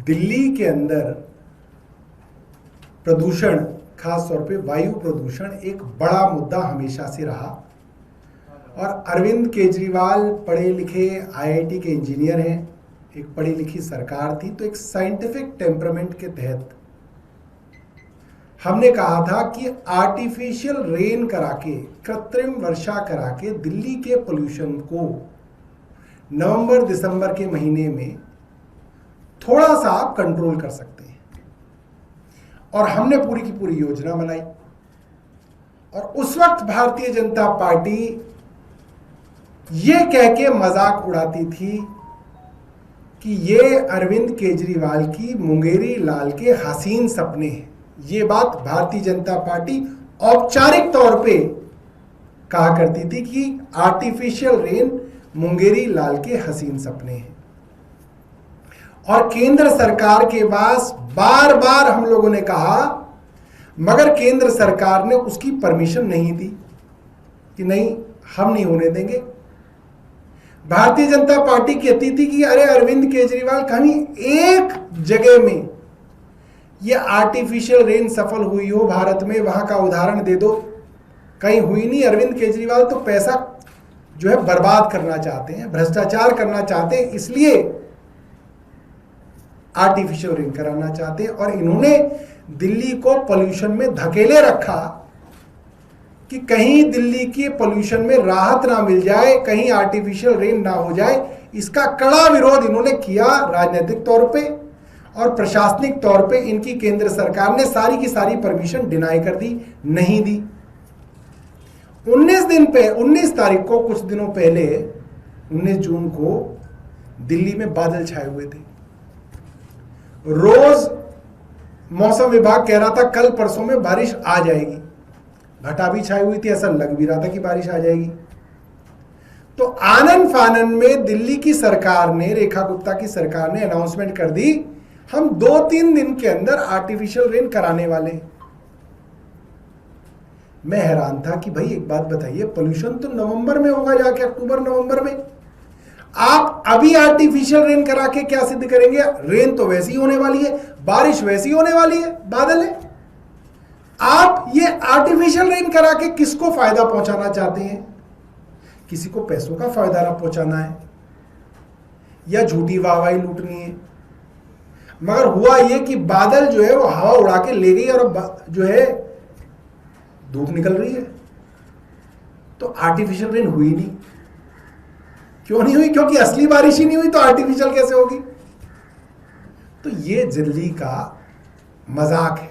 दिल्ली के अंदर प्रदूषण, खास तौर पे वायु प्रदूषण एक बड़ा मुद्दा हमेशा से रहा और अरविंद केजरीवाल पढ़े लिखे आईआईटी के इंजीनियर हैं, एक पढ़ी लिखी सरकार थी, तो एक साइंटिफिक टेम्परामेंट के तहत हमने कहा था कि आर्टिफिशियल रेन करा के, कृत्रिम वर्षा करा के दिल्ली के पोल्यूशन को नवंबर दिसंबर के महीने में थोड़ा सा आप कंट्रोल कर सकते हैं। और हमने पूरी की पूरी योजना बनाई और उस वक्त भारतीय जनता पार्टी ये कह के मजाक उड़ाती थी कि ये अरविंद केजरीवाल की मुंगेरी लाल के हसीन सपने हैं। ये बात भारतीय जनता पार्टी औपचारिक तौर पे कहा करती थी कि आर्टिफिशियल रेन मुंगेरी लाल के हसीन सपने हैं। और केंद्र सरकार के पास बार बार हम लोगों ने कहा, मगर केंद्र सरकार ने उसकी परमिशन नहीं दी कि नहीं, हम नहीं होने देंगे। भारतीय जनता पार्टी कहती थी कि अरे अरविंद केजरीवाल, कहीं एक जगह में ये आर्टिफिशियल रेन सफल हुई हो भारत में, वहां का उदाहरण दे दो। कहीं हुई नहीं। अरविंद केजरीवाल तो पैसा जो है बर्बाद करना चाहते हैं, भ्रष्टाचार करना चाहते हैं, इसलिए आर्टिफिशियल रेन कराना चाहते हैं। और इन्होंने दिल्ली को पोल्यूशन में धकेले रखा कि कहीं दिल्ली के पोल्यूशन में राहत ना मिल जाए, कहीं आर्टिफिशियल रेन ना हो जाए। इसका कड़ा विरोध इन्होंने किया राजनीतिक तौर पे, और प्रशासनिक तौर पे इनकी केंद्र सरकार ने सारी की सारी परमिशन डिनाई कर दी, नहीं दी। 19 तारीख को, कुछ दिनों पहले 19 जून को दिल्ली में बादल छाए हुए थे। रोज मौसम विभाग कह रहा था कल परसों में बारिश आ जाएगी, घटा भी छाई हुई थी, ऐसा लग भी रहा था कि बारिश आ जाएगी। तो आनन फानन में दिल्ली की सरकार ने, रेखा गुप्ता की सरकार ने अनाउंसमेंट कर दी, हम 2-3 दिन के अंदर आर्टिफिशियल रेन कराने वाले हैं। मैं हैरान था कि भाई एक बात बताइए, पोल्यूशन तो नवंबर में होगा, जाके अक्टूबर नवंबर में, आप अभी आर्टिफिशियल रेन करा के क्या सिद्ध करेंगे? रेन तो वैसी होने वाली है, बारिश वैसी होने वाली है, बादल है। आप ये आर्टिफिशियल रेन करा के किसको फायदा पहुंचाना चाहते हैं? किसी को पैसों का फायदा ना पहुंचाना है या झूठी वाहवाही लूटनी है। मगर हुआ ये कि बादल जो है वो हवा उड़ा के ले गई और अब जो है धूप निकल रही है। तो आर्टिफिशियल रेन हुई नहीं। क्यों नहीं हुई? क्योंकि असली बारिश ही नहीं हुई, तो आर्टिफिशियल कैसे होगी? तो ये दिल्ली का मजाक है।